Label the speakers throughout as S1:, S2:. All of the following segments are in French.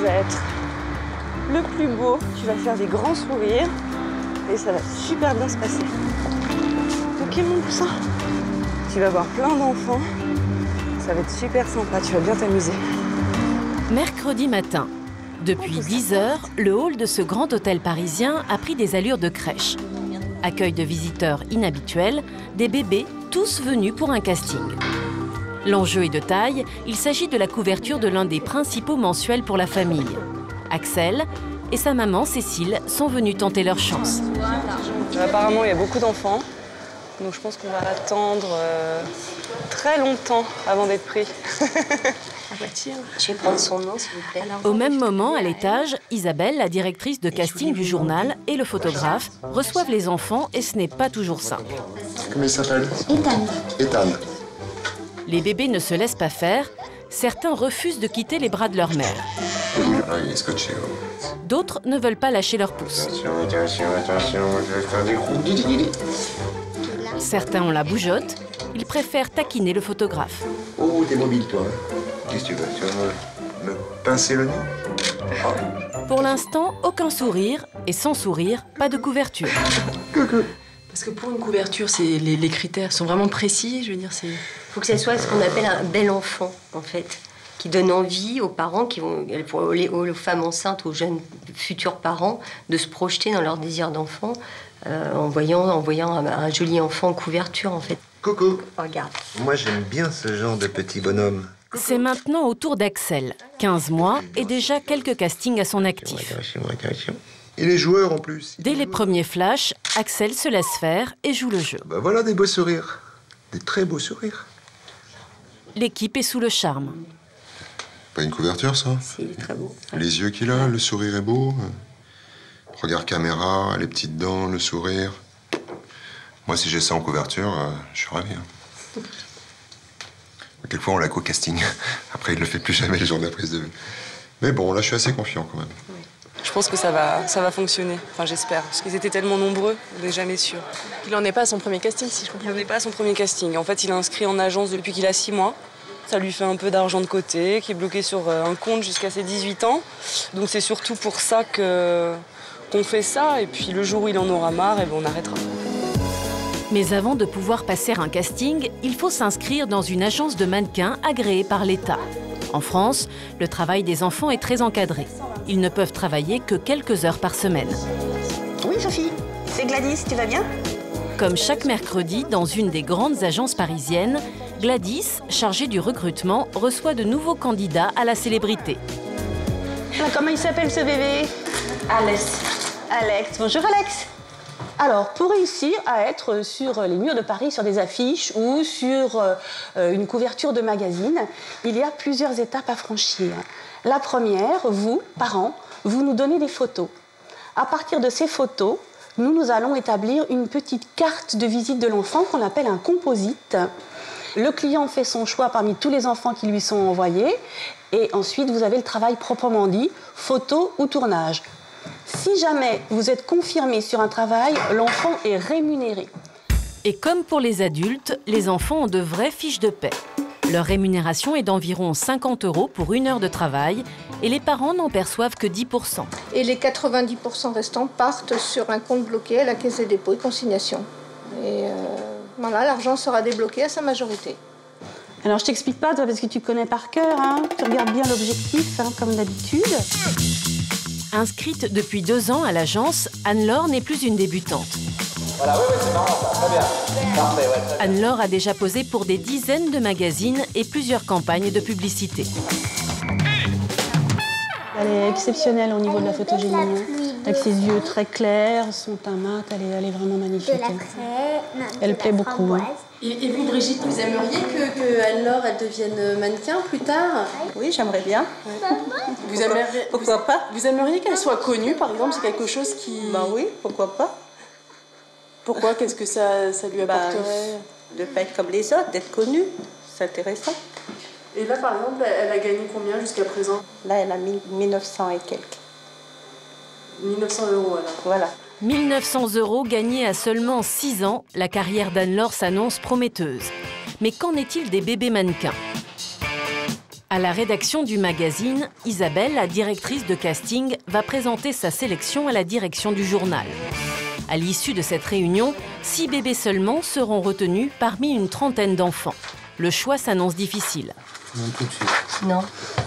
S1: vas être le plus beau, tu vas faire des grands sourires et ça va super bien se passer. Ok mon poussin, tu vas voir plein d'enfants, ça va être super sympa, tu vas bien t'amuser.
S2: Mercredi matin, depuis 10 heures, le hall de ce grand hôtel parisien a pris des allures de crèche. Accueil de visiteurs inhabituels, des bébés tous venus pour un casting. L'enjeu est de taille, il s'agit de la couverture de l'un des principaux mensuels pour la famille. Axel et sa maman Cécile sont venus tenter leur chance.
S1: Apparemment, il y a beaucoup d'enfants, donc je pense qu'on va attendre très longtemps avant d'être pris.
S3: Je vais prendre son nom, s'il vous plaît.
S2: Au même moment, à l'étage, Isabelle, la directrice de casting du journal, et le photographe reçoivent les enfants et ce n'est pas toujours simple.
S4: Comment il s'appelle?
S3: Ethan.
S4: Ethan.
S2: Les bébés ne se laissent pas faire. Certains refusent de quitter les bras de leur mère.
S4: Ah, il est scotché.
S2: D'autres ne veulent pas lâcher leur pouce.
S4: Attention, je vais faire des gros.
S2: Certains ont la bougeotte. Ils préfèrent taquiner le photographe.
S4: Oh, t'es mobile, toi. Qu'est-ce que tu veux? Tu vas me pincer le nez?
S2: Pour l'instant, aucun sourire. Et sans sourire, pas de couverture.
S5: Parce que pour une couverture, les critères sont vraiment précis. Je veux dire, c'est...
S3: Il faut que ce soit ce qu'on appelle un bel enfant, en fait, qui donne envie aux parents, aux femmes enceintes, aux jeunes futurs parents, de se projeter dans leur désir d'enfant en voyant un joli enfant en couverture, en fait.
S4: Coucou.
S3: Regarde.
S4: Moi, j'aime bien ce genre de petit bonhomme.
S2: C'est maintenant au tour d'Axel. 15 mois et déjà quelques castings à son actif.
S4: Attention. Et les joueurs, en plus.
S2: Dès les premiers flashs, Axel se laisse faire et joue le jeu.
S4: Bah voilà des beaux sourires. Des très beaux sourires.
S2: L'équipe est sous le charme.
S4: Pas une couverture, ça?
S3: C'est très beau.
S4: Les yeux qu'il a, le sourire est beau. Regard caméra, les petites dents, le sourire. Moi, si j'ai ça en couverture, je suis ravi. Quelquefois, on l'a qu'au casting. Après, il le fait plus jamais le jour de la prise de vue. Mais bon, là, je suis assez confiant quand même.
S1: Je pense que ça va fonctionner, enfin j'espère, parce qu'ils étaient tellement nombreux, on n'est jamais sûr.
S5: Il n'en est pas à son premier casting, si je comprends.
S1: Il n'en est pas à son premier casting. En fait, il est inscrit en agence depuis qu'il a 6 mois. Ça lui fait un peu d'argent de côté, qui est bloqué sur un compte jusqu'à ses 18 ans. Donc c'est surtout pour ça qu'on fait ça. Et puis le jour où il en aura marre, on arrêtera.
S2: Mais avant de pouvoir passer un casting, il faut s'inscrire dans une agence de mannequins agréée par l'État. En France, le travail des enfants est très encadré. Ils ne peuvent travailler que quelques heures par semaine.
S6: Oui, Sophie, c'est Gladys, tu vas bien?
S2: Comme chaque mercredi, dans une des grandes agences parisiennes, Gladys, chargée du recrutement, reçoit de nouveaux candidats à la célébrité.
S6: Alors, comment il s'appelle ce bébé?
S7: Alex.
S6: Alex. Bonjour Alex. Alors, pour réussir à être sur les murs de Paris, sur des affiches ou sur une couverture de magazine, il y a plusieurs étapes à franchir. La première, vous, parents, vous nous donnez des photos. À partir de ces photos, nous allons établir une petite carte de visite de l'enfant qu'on appelle un composite. Le client fait son choix parmi tous les enfants qui lui sont envoyés et ensuite vous avez le travail proprement dit, photo ou tournage. Si jamais vous êtes confirmé sur un travail, l'enfant est rémunéré.
S2: Et comme pour les adultes, les enfants ont de vraies fiches de paie. Leur rémunération est d'environ 50 € pour 1 heure de travail et les parents n'en perçoivent que 10%.
S7: Et les 90% restants partent sur un compte bloqué à la Caisse des dépôts et consignations. Et voilà, l'argent sera débloqué à sa majorité.
S6: Alors je t'explique pas, toi, parce que tu connais par cœur, hein. Tu regardes bien l'objectif, hein, comme d'habitude.
S2: Inscrite depuis 2 ans à l'agence, Anne-Laure n'est plus une débutante.
S8: Voilà, oui, c'est marrant, ça. Très bien. Parfait, ouais.
S2: Anne-Laure a déjà posé pour des dizaines de magazines et plusieurs campagnes de publicité.
S6: Elle est exceptionnelle au niveau de la photogénie, hein. Avec ses yeux très clairs, son teint mat, elle est vraiment magnifique. Elle plaît beaucoup. Hein.
S5: Et vous, Brigitte, vous aimeriez que Anne-Laure elle devienne mannequin plus tard?
S7: Oui, j'aimerais bien.
S5: Vous aimeriez,
S7: Pourquoi pas?
S5: Vous aimeriez qu'elle soit connue, par exemple? C'est quelque chose qui...
S7: Ben oui, pourquoi pas?
S5: Pourquoi? Qu'est-ce que ça lui apporterait?
S7: De ne pas être comme les autres, d'être connue. C'est intéressant.
S5: Et là, par exemple, elle a gagné combien jusqu'à présent?
S7: Là, elle a mis 1900 et quelques.
S5: 1900 € alors.
S7: Voilà.
S2: 1 900 € gagnés à seulement 6 ans, la carrière d'Anne-Laure s'annonce prometteuse. Mais qu'en est-il des bébés mannequins? À la rédaction du magazine, Isabelle, la directrice de casting, va présenter sa sélection à la direction du journal. À l'issue de cette réunion, 6 bébés seulement seront retenus parmi une trentaine d'enfants. Le choix s'annonce difficile.
S9: Non, tout de suite.
S3: Non.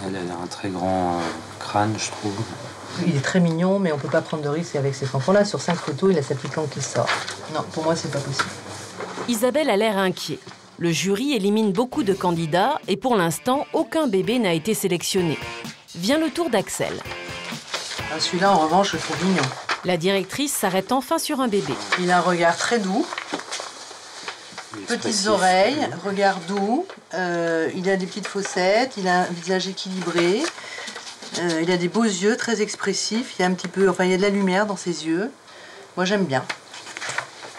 S9: Elle a un très grand crâne, je trouve.
S5: Il est très mignon, mais on ne peut pas prendre de risque avec cet enfant-là. Sur 5 photos, il a sa petite langue qui sort. Non, pour moi, c'est pas possible.
S2: Isabelle a l'air inquiet. Le jury élimine beaucoup de candidats et pour l'instant, aucun bébé n'a été sélectionné. Vient le tour d'Axel.
S5: Celui-là, en revanche, je le trouve mignon.
S2: La directrice s'arrête enfin sur un bébé.
S5: Il a un regard très doux. Petites oreilles, regard doux. Il a des petites fossettes. Il a un visage équilibré. Il a des beaux yeux, très expressifs. Il y a un petit peu, il y a de la lumière dans ses yeux. Moi, j'aime bien.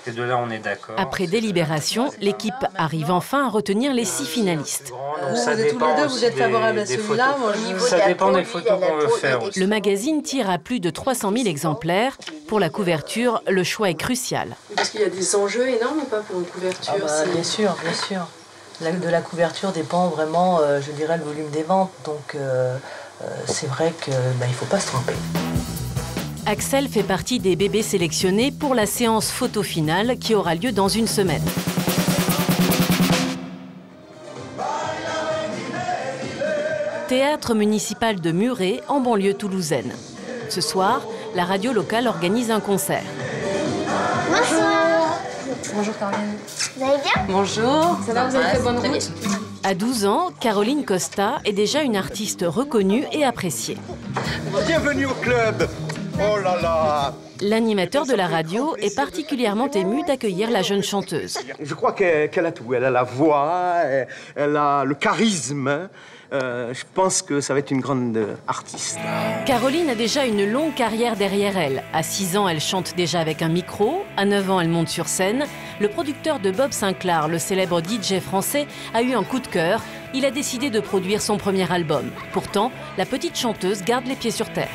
S9: Ces deux-là, on est d'accord.
S2: Après délibération, l'équipe arrive enfin à retenir les 6 finalistes.
S5: Vous êtes tous les deux, vous êtes favorables à celui-là.
S9: Ça dépend des photos qu'on veut faire.
S2: Le magazine tire à plus de 300 000 exemplaires. Pour la couverture, le choix est crucial.
S5: Parce qu'il y a des enjeux énormes ou pas pour une couverture bien sûr, bien sûr. De la couverture dépend vraiment, je dirais, le volume des ventes. Donc, c'est vrai qu'il ne faut pas se tromper.
S2: Axel fait partie des bébés sélectionnés pour la séance photo finale qui aura lieu dans une semaine. Théâtre municipal de Muret, en banlieue toulousaine. Ce soir, la radio locale organise un concert.
S10: Bonsoir.
S7: Bonjour Caroline.
S10: Vous allez bien?
S7: Bonjour. Ça va, vous avez fait bonne route?
S2: À 12 ans, Caroline Costa est déjà une artiste reconnue et appréciée.
S11: Bienvenue au club. Oh là là!
S2: L'animateur de la radio est particulièrement ému d'accueillir la jeune chanteuse.
S11: Je crois qu'elle a tout. Elle a la voix, elle a le charisme. Je pense que ça va être une grande artiste.
S2: Caroline a déjà une longue carrière derrière elle. À 6 ans, elle chante déjà avec un micro. À 9 ans, elle monte sur scène. Le producteur de Bob Sinclair, le célèbre DJ français, a eu un coup de cœur. Il a décidé de produire son premier album. Pourtant, la petite chanteuse garde les pieds sur terre.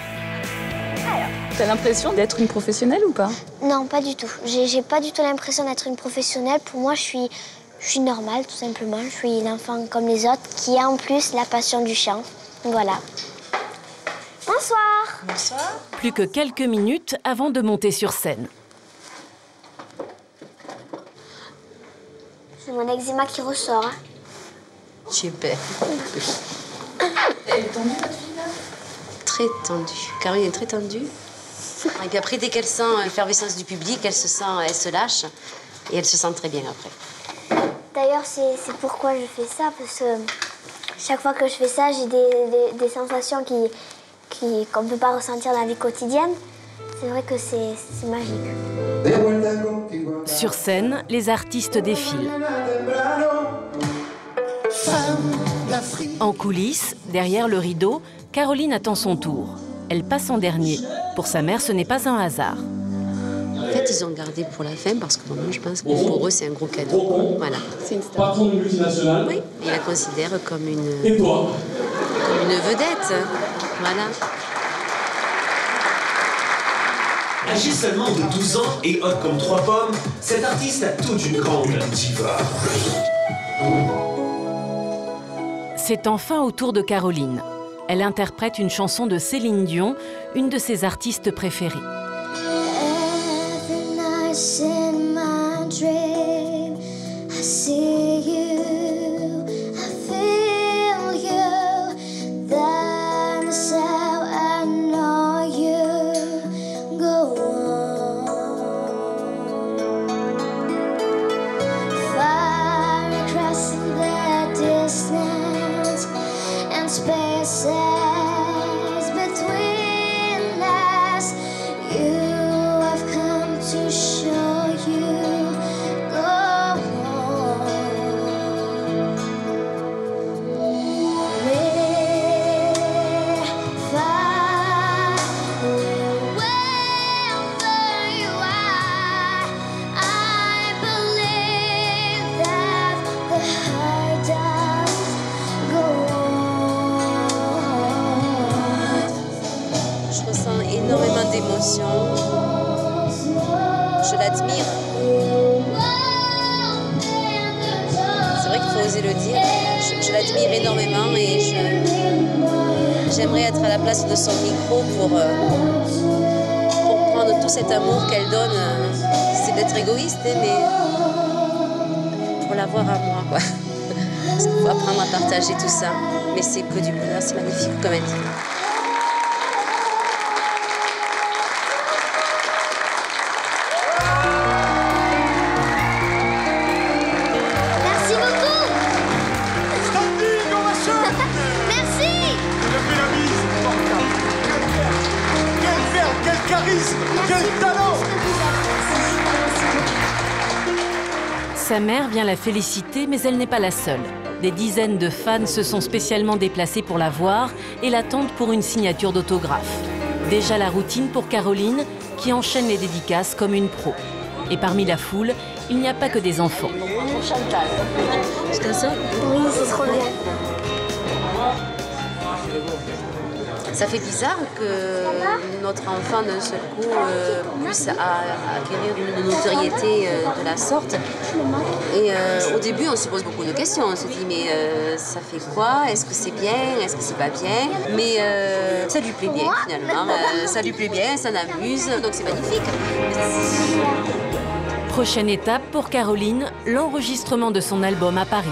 S12: T'as l'impression d'être une professionnelle ou pas?
S10: Non, pas du tout. J'ai pas du tout l'impression d'être une professionnelle. Pour moi, je suis normale, tout simplement. Je suis une enfant comme les autres qui a en plus la passion du chant. Voilà. Bonsoir.
S7: Bonsoir.
S2: Plus que quelques minutes avant de monter sur scène.
S10: C'est mon eczéma qui ressort. Hein.
S3: Super.
S7: Elle est tendue, votre fille, là?
S3: Très tendue. Caroline est très tendue. Et puis après, dès qu'elle sent l'effervescence du public, elle se lâche. Et elle se sent très bien après.
S10: D'ailleurs, c'est pourquoi je fais ça, parce que chaque fois que je fais ça, j'ai des sensations qu'on ne peut pas ressentir dans la vie quotidienne. C'est vrai que c'est magique.
S2: Sur scène, les artistes défilent. En coulisses, derrière le rideau, Caroline attend son tour. Elle passe en dernier. Pour sa mère, ce n'est pas un hasard.
S3: En fait, ils ont gardé pour la fin parce que moi, je pense que pour eux, c'est un gros cadeau. Voilà.
S13: C'est une star. Patron de multinationale.
S3: Oui, ils la considèrent comme une vedette. Voilà.
S14: Âgée seulement de 12 ans et haute comme 3 pommes, cette artiste a toute une grande diva.
S2: C'est enfin au tour de Caroline. Elle interprète une chanson de Céline Dion, une de ses artistes préférées.
S3: Je l'admire. C'est vrai qu'il faut oser le dire. Je l'admire
S15: l'admire énormément et j'aimerais être à la place de son micro pour prendre tout cet amour qu'elle donne. C'est d'être égoïste, mais pour l'avoir à moi, quoi. Parce qu'il faut apprendre à partager tout ça. Mais c'est que du bonheur, c'est magnifique comme elle dit.
S10: Merci beaucoup.
S11: Standing ovation.
S10: Merci.
S11: Je fais la bise. Quel verbe, quel charisme, quel talent.
S2: Sa mère vient la féliciter, mais elle n'est pas la seule. Des dizaines de fans se sont spécialement déplacés pour la voir et l'attendent pour une signature d'autographe. Déjà la routine pour Caroline, qui enchaîne les dédicaces comme une pro. Et parmi la foule, il n'y a pas que des enfants.
S15: C'est comme ça?
S10: Oui, c'est trop bien.
S15: Ça fait bizarre que notre enfant, d'un seul coup, puisse acquérir une notoriété de la sorte. Et au début, on se pose beaucoup de questions. On se dit, mais ça fait quoi? Est-ce que c'est bien? Est-ce que c'est pas bien? Mais ça lui plaît bien, finalement. Ça lui plaît bien, ça l'amuse, donc c'est magnifique.
S2: Prochaine étape pour Caroline, l'enregistrement de son album à Paris.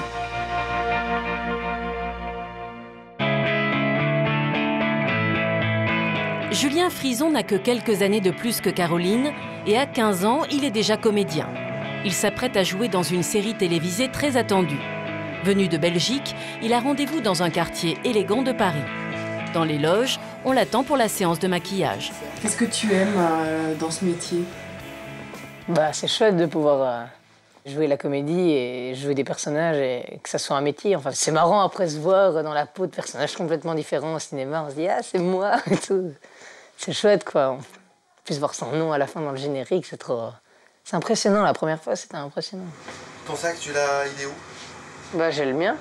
S2: Julien Frison n'a que quelques années de plus que Caroline et à 15 ans, il est déjà comédien. Il s'apprête à jouer dans une série télévisée très attendue. Venu de Belgique, il a rendez-vous dans un quartier élégant de Paris. Dans les loges, on l'attend pour la séance de maquillage.
S1: Qu'est-ce que tu aimes dans ce métier?
S16: C'est chouette de pouvoir jouer la comédie et jouer des personnages et que ça soit un métier. Enfin, c'est marrant après se voir dans la peau de personnages complètement différents au cinéma. On se dit « Ah, c'est moi !» et tout. C'est chouette, quoi. On puisse voir son nom à la fin dans le générique, c'est trop... C'est impressionnant, la première fois, c'était impressionnant.
S17: Ton sac, il est où?
S16: J'ai le mien.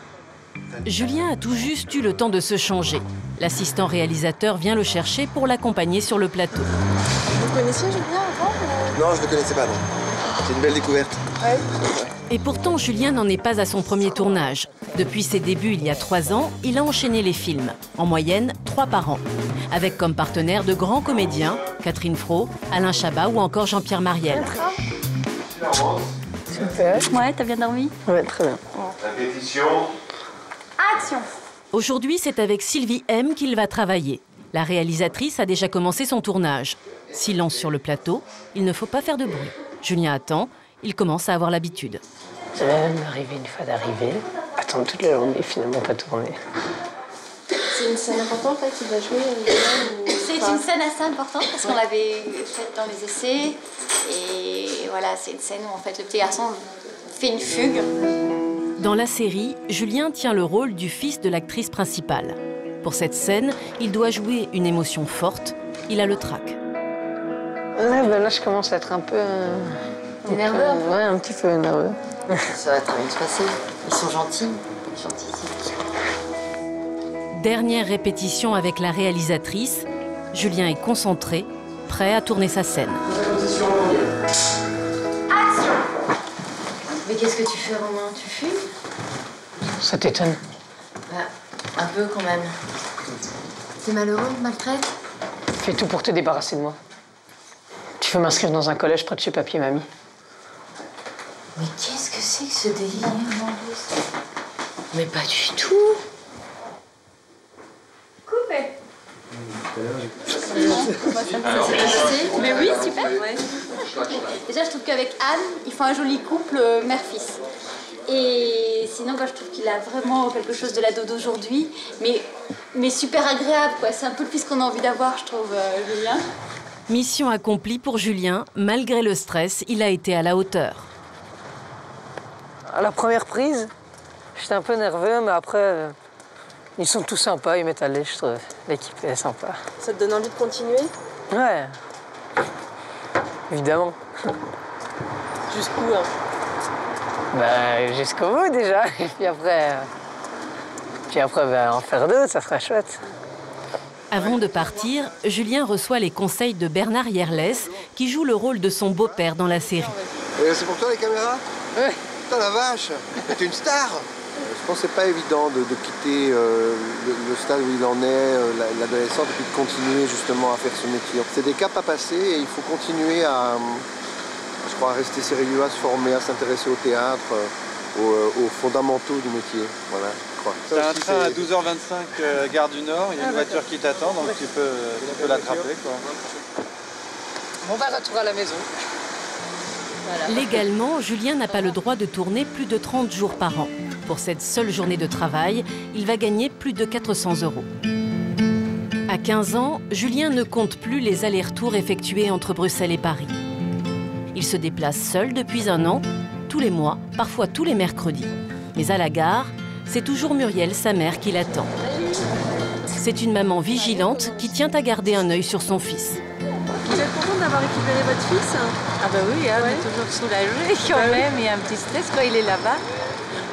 S2: Julien a tout juste eu le temps de se changer. L'assistant réalisateur vient le chercher pour l'accompagner sur le plateau.
S7: Vous connaissiez Julien avant?
S17: Non, je ne le connaissais pas, non. C'est une belle découverte.
S7: Ouais.
S2: Et pourtant, Julien n'en est pas à son premier tournage. Depuis ses débuts il y a 3 ans, il a enchaîné les films, en moyenne 3 par an, avec comme partenaires de grands comédiens, Catherine Fro, Alain Chabat ou encore Jean-Pierre Mariel.
S12: Super. Ouais, t'as bien dormi?
S16: Ouais, très bien.
S17: Répétition.
S12: Action!
S2: Aujourd'hui, c'est avec Sylvie M qu'il va travailler. La réalisatrice a déjà commencé son tournage. Silence sur le plateau, il ne faut pas faire de bruit. Julien attend, il commence à avoir l'habitude.
S16: Arriver une fois d'arriver, attendre toute la journée et finalement pas tourner.
S7: C'est une scène importante là, qu'il va jouer
S12: C'est une scène assez importante parce qu'on l'avait faite dans les essais. Et voilà, c'est une scène où en fait le petit garçon fait une fugue.
S2: Dans la série, Julien tient le rôle du fils de l'actrice principale. Pour cette scène, il doit jouer une émotion forte. Il a le trac.
S16: Là, je commence à être un peu...
S12: T'es nerveux?
S16: Ouais, un petit peu nerveux.
S18: Ça va très bien se passer. Ils sont gentils. Gentils.
S2: Dernière répétition avec la réalisatrice. Julien est concentré, prêt à tourner sa scène.
S12: Action!
S18: Mais qu'est-ce que tu fais, Romain? Tu fumes?
S16: Ça t'étonne?
S18: Un peu quand même. T'es malheureux, maltraite?
S16: Fais tout pour te débarrasser de moi. Tu veux m'inscrire dans un collège près de chez papy et mamie?
S18: Mais qu'est-ce que c'est que ce délire? Mais pas du tout.
S12: Coupé. Mais oui, super. Ouais. Déjà, je trouve qu'avec Anne, ils font un joli couple mère-fils. Et sinon, je trouve qu'il a vraiment quelque chose de l'ado d'aujourd'hui, mais super agréable, quoi. C'est un peu le fils qu'on a envie d'avoir, je trouve, Julien.
S2: Mission accomplie pour Julien. Malgré le stress, il a été à la hauteur.
S16: À la première prise, j'étais un peu nerveux, mais après, ils sont tous sympas, ils mettent à l'aise, je trouve. L'équipe est sympa.
S7: Ça te donne envie de continuer?
S16: Ouais. Évidemment.
S7: Jusqu'où,
S16: jusqu'au bout, déjà. Et puis après en faire d'autres, ça sera chouette.
S2: Avant de partir, Julien reçoit les conseils de Bernard Yerles, qui joue le rôle de son beau-père dans la série.
S17: C'est pour toi les caméras?
S16: Ouais.
S17: Putain la vache, t'es une star. Je pense que c'est pas évident de quitter le stade où il en est, l'adolescent, et puis de continuer justement à faire ce métier. C'est des caps à passer et il faut continuer à rester sérieux, à se former, à s'intéresser au théâtre, aux fondamentaux du métier. Voilà, je crois.
S19: T'as un train à 12h25 gare du Nord, il y a une voiture qui t'attend, donc tu peux l'attraper.
S16: On va retourner à la maison.
S2: Voilà. Légalement, Julien n'a pas le droit de tourner plus de 30 jours par an. Pour cette seule journée de travail, il va gagner plus de 400 €. À 15 ans, Julien ne compte plus les allers-retours effectués entre Bruxelles et Paris. Il se déplace seul depuis 1 an, tous les mois, parfois tous les mercredis. Mais à la gare, c'est toujours Muriel, sa mère, qui l'attend. C'est une maman vigilante qui tient à garder un œil sur son fils.
S20: Vous êtes contente d'avoir récupéré votre fils?
S21: Ah ben oui, on est toujours soulagés quand même, il y a un petit stress quand il est là-bas.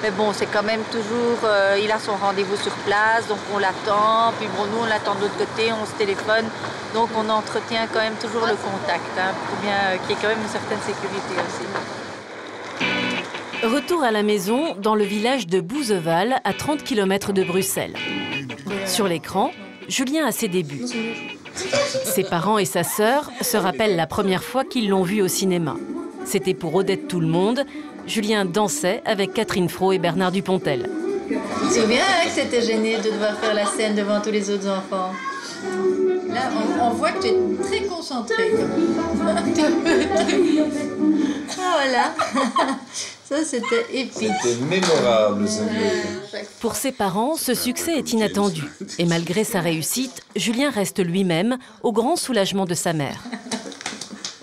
S21: Mais bon, c'est quand même toujours, il a son rendez-vous sur place, donc on l'attend, puis bon, nous on l'attend de l'autre côté, on se téléphone, donc on entretient quand même toujours le contact, pour bien qu'il y ait quand même une certaine sécurité aussi.
S2: Retour à la maison, dans le village de Bouzeval, à 30 km de Bruxelles. Sur l'écran, Julien a ses débuts. Ses parents et sa sœur se rappellent la première fois qu'ils l'ont vu au cinéma. C'était pour Odette Tout-le-Monde. Julien dansait avec Catherine Fro et Bernard Dupontel.
S21: Tu te souviens que c'était gêné de devoir faire la scène devant tous les autres enfants? Là, on voit que tu es très concentré. Voilà. Ça, c'était épique.
S17: C'était mémorable, ce
S2: Pour ses parents, ce succès est inattendu. Et malgré sa réussite, Julien reste lui-même, au grand soulagement de sa mère.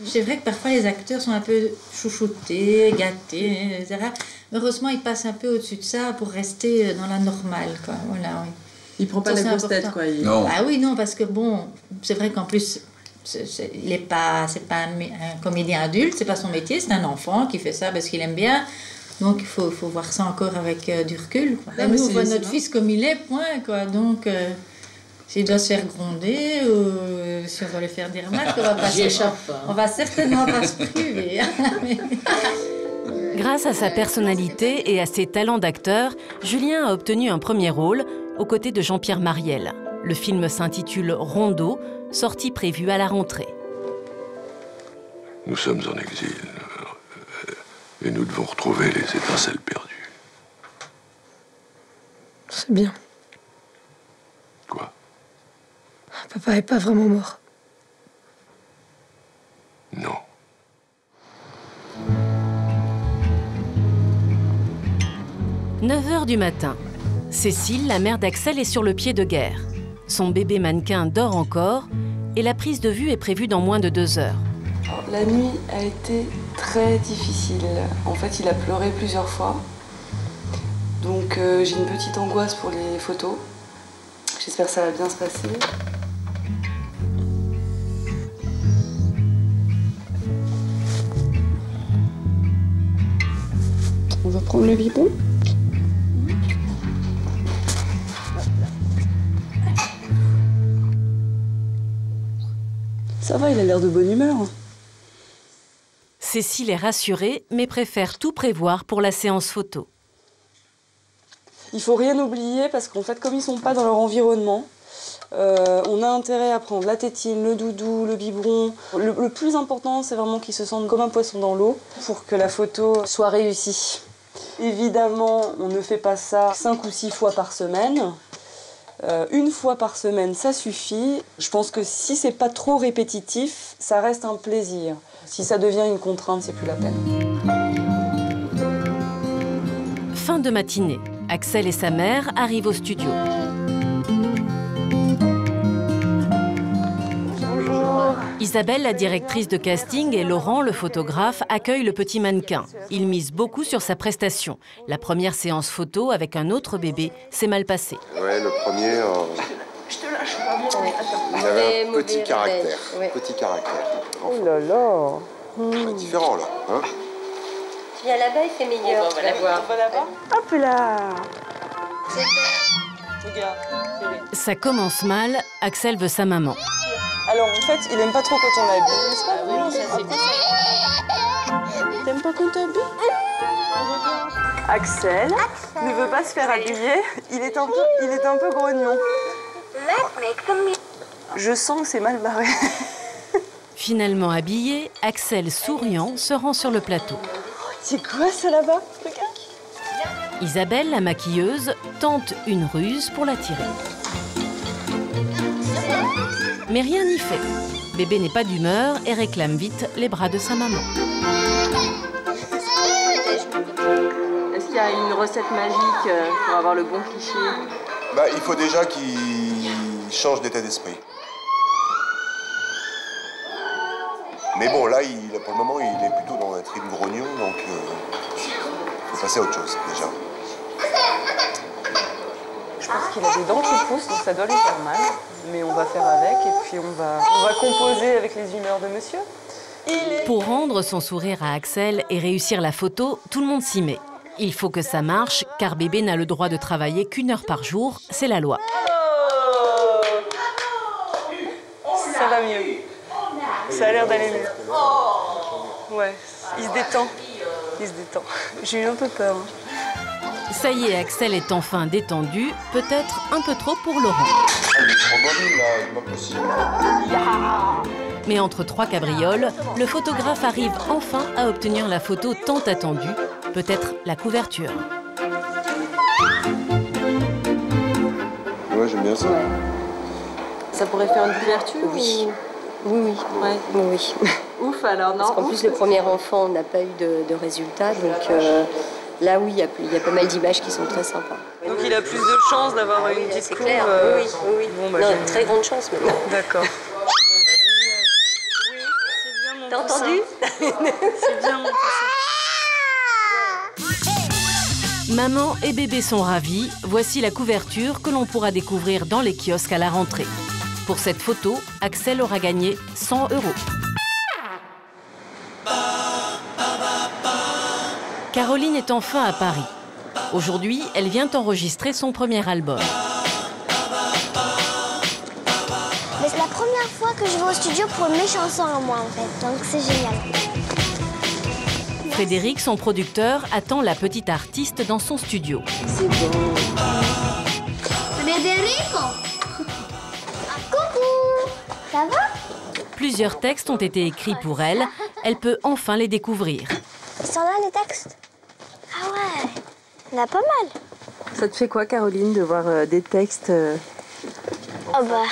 S21: C'est vrai que parfois les acteurs sont un peu chouchoutés, gâtés, etc. Heureusement, ils passent un peu au-dessus de ça pour rester dans la normale, quoi. Voilà, oui.
S20: Il prend pas la grosse tête, quoi.
S21: Non. Ah oui, non, parce que bon, c'est vrai qu'en plus, c'est pas un comédien adulte, c'est pas son métier, c'est un enfant qui fait ça parce qu'il aime bien. Donc il faut voir ça encore avec du recul, quoi. Là, nous, on voit notre fils comme il est, point, quoi. Donc s'il doit se faire gronder ou si on doit lui faire des remarques, on va certainement pas se priver.
S2: Grâce à sa personnalité et à ses talents d'acteur, Julien a obtenu un premier rôle aux côtés de Jean-Pierre Mariel. Le film s'intitule Rondeau, sortie prévue à la rentrée.
S22: Nous sommes en exil et nous devons retrouver les étincelles perdues.
S23: C'est bien.
S22: Quoi?
S23: Papa est pas vraiment mort.
S22: Non.
S2: « 9h du matin. Cécile, la mère d'Axel, est sur le pied de guerre. Son bébé mannequin dort encore et la prise de vue est prévue dans moins de 2 heures.
S1: La nuit a été très difficile. En fait, il a pleuré plusieurs fois. Donc j'ai une petite angoisse pour les photos. J'espère que ça va bien se passer. On va prendre le biberon. Ça va, il a l'air de bonne humeur.
S2: Cécile est rassurée, mais préfère tout prévoir pour la séance photo.
S1: Il faut rien oublier parce qu'en fait, comme ils sont pas dans leur environnement, on a intérêt à prendre la tétine, le doudou, le biberon. Le plus important, c'est vraiment qu'ils se sentent comme un poisson dans l'eau pour que la photo soit réussie. Évidemment, on ne fait pas ça 5 ou 6 fois par semaine. 1 fois par semaine, ça suffit. Je pense que si c'est pas trop répétitif, ça reste un plaisir. Si ça devient une contrainte, c'est plus la peine.
S2: Fin de matinée. Axel et sa mère arrivent au studio.
S1: Bonjour.
S2: Isabelle, la directrice de casting, et Laurent, le photographe, accueillent le petit mannequin. Ils misent beaucoup sur sa prestation. La première séance photo avec un autre bébé s'est mal passée.
S17: Ouais, le premier,
S3: Je te lâche pas, moi.
S17: il avait un petit caractère.
S3: Ouais.
S17: Petit caractère.
S1: Oh là là.
S17: C'est différent, là. Hein?
S3: Tu viens là-bas, il fait meilleur.
S1: On va la voir. On va la voir. Hop là. Regarde.
S2: Ça commence mal, Axel veut sa maman.
S1: Alors en fait, il aime pas trop quand on l'habille, n'est-ce pas?
S21: Oui, ça c'est bien.
S1: T'aimes pas qu'on t'habille? Axel ne veut pas se faire habiller. Il est un peu grognon. Je sens que c'est mal barré.
S2: Finalement habillé, Axel, souriant, se rend sur le plateau.
S1: C'est quoi ça là-bas?
S2: Isabelle, la maquilleuse, tente une ruse pour l'attirer. Mais rien n'y fait. Bébé n'est pas d'humeur et réclame vite les bras de sa maman.
S1: Est-ce qu'il y a une recette magique pour avoir le bon cliché?
S17: Il faut déjà qu'il change d'état d'esprit. Mais bon, là, pour le moment, il est plutôt dans un trip grognon, donc il faut passer à autre chose, déjà.
S1: Je pense qu'il a des dents qui poussent, donc ça doit lui faire mal. Mais on va faire avec et puis on va composer avec les humeurs de monsieur.
S2: Pour rendre son sourire à Axel et réussir la photo, tout le monde s'y met. Il faut que ça marche, car bébé n'a le droit de travailler qu'1 heure par jour, c'est la loi.
S1: Ça va mieux. Ça a l'air d'aller mieux. Ouais, il se détend. J'ai eu un peu peur.
S2: Ça y est, Axel est enfin détendu, peut-être un peu trop pour Laurent. Mais entre 3 cabrioles, le photographe arrive enfin à obtenir la photo tant attendue, peut-être la couverture.
S17: Ouais, j'aime bien ça.
S1: Ça pourrait faire une couverture?
S3: Oui. Oui.
S1: Ouf alors, non?
S3: Parce qu'en plus, le premier enfant, on n'a pas eu de résultat, donc là, oui, il y a pas mal d'images qui sont très sympas.
S1: Donc il a plus de chances d'avoir une petite courbe.
S3: Oui.
S1: Bon,
S3: non, très grande chance maintenant.
S1: D'accord.
S3: T'as entendu?
S1: C'est bien mon
S2: Maman et bébé sont ravis. Voici la couverture que l'on pourra découvrir dans les kiosques à la rentrée. Pour cette photo, Axel aura gagné 100 €. Caroline est enfin à Paris. Aujourd'hui, elle vient enregistrer son premier album.
S10: Mais c'est la première fois que je vais au studio pour mes chansons à moi, en fait. Donc c'est génial.
S2: Frédéric, son producteur, attend la petite artiste dans son studio.
S10: C'est bon. Frédérico! Coucou! Ça va?
S2: Plusieurs textes ont été écrits pour elle. Elle peut enfin les découvrir.
S10: Ils sont là, les textes? Ah ouais, il y en a pas mal.
S1: Ça te fait quoi, Caroline, de voir des textes
S10: Oh bah,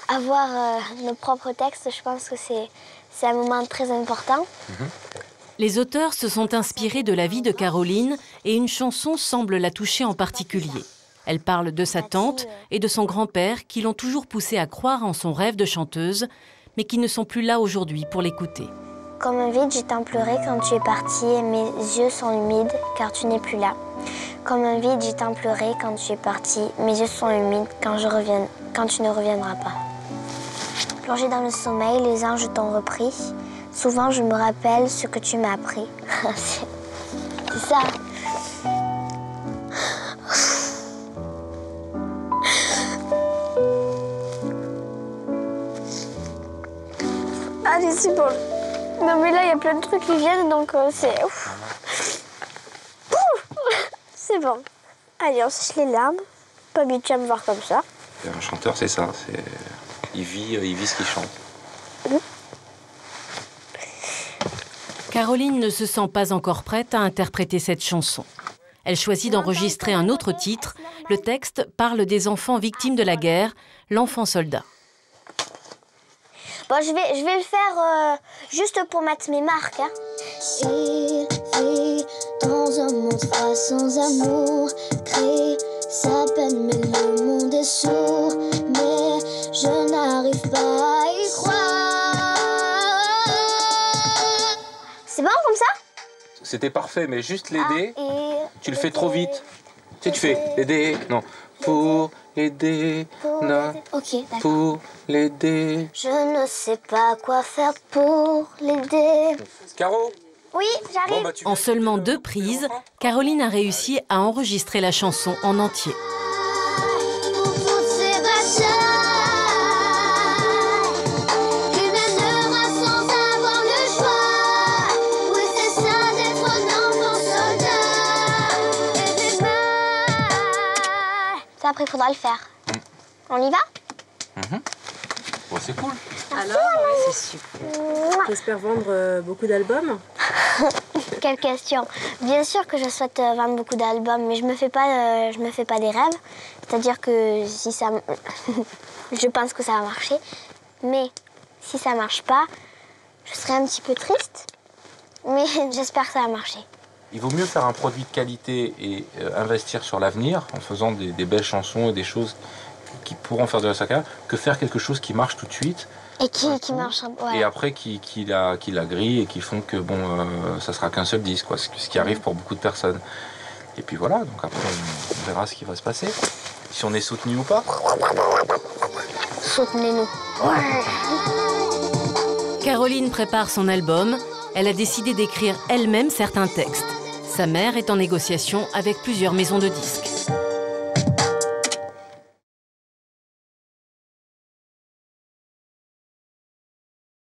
S10: avoir nos propres textes, je pense que c'est un moment très important.
S2: Les auteurs se sont inspirés de la vie de Caroline et une chanson semble la toucher en particulier. Elle parle de sa tante et de son grand-père qui l'ont toujours poussée à croire en son rêve de chanteuse, mais qui ne sont plus là aujourd'hui pour l'écouter.
S10: Comme un vide, j'ai tant pleuré quand tu es parti et mes yeux sont humides car tu n'es plus là. Comme un vide, j'ai tant pleuré quand tu es parti, mes yeux sont humides quand tu ne reviendras pas. Plongé dans le sommeil, les anges t'ont repris. Souvent, je me rappelle ce que tu m'as appris. C'est ça. Allez, c'est bon. Non, mais là, il y a plein de trucs qui viennent, donc c'est... C'est bon. Allez, on sèche les larmes. Pas mieux de me voir comme ça.
S4: Un chanteur, c'est ça. Il vit ce qu'il chante.
S2: Caroline ne se sent pas encore prête à interpréter cette chanson. Elle choisit d'enregistrer un autre titre. Le texte parle des enfants victimes de la guerre, l'enfant soldat.
S10: Bon, je vais le faire juste pour mettre mes marques. Hein. Il vit dans un monde froid sans amour, crée sa peine, mais le monde est sourd. Mais je n'arrive pas à y croire. C'est bon comme ça?
S4: C'était parfait, mais juste l'aider, tu le fais trop vite. Tu fais l'aider, non. Pour l'aider, non.
S10: Ok, d'accord.
S4: Pour l'aider.
S10: Je ne sais pas quoi faire pour l'aider.
S4: Caro?
S10: Oui, j'arrive.
S2: En seulement 2 prises, Caroline a réussi à enregistrer la chanson en entier.
S10: après, il faudra le faire. On y va?
S4: Bon, c'est cool.
S20: Alors, c'est super. J'espère vendre beaucoup d'albums.
S10: Quelle question. Bien sûr que je souhaite vendre beaucoup d'albums, mais je me fais pas des rêves. C'est-à-dire que si ça, je pense que ça va marcher, mais si ça marche pas, je serai un petit peu triste. Mais j'espère que ça va marcher.
S4: Il vaut mieux faire un produit de qualité et investir sur l'avenir en faisant des belles chansons et des choses qui pourront faire de la carrière que faire quelque chose qui marche tout de suite.
S10: Et qui marche. Ouais.
S4: Et après qui la grille et qui font que bon, ça sera qu'un seul disque, quoi, ce qui arrive pour beaucoup de personnes. Et puis voilà, donc après on verra ce qui va se passer, si on est soutenu ou pas.
S10: Soutenez-nous.
S2: Caroline prépare son album. Elle a décidé d'écrire elle-même certains textes. Sa mère est en négociation avec plusieurs maisons de disques.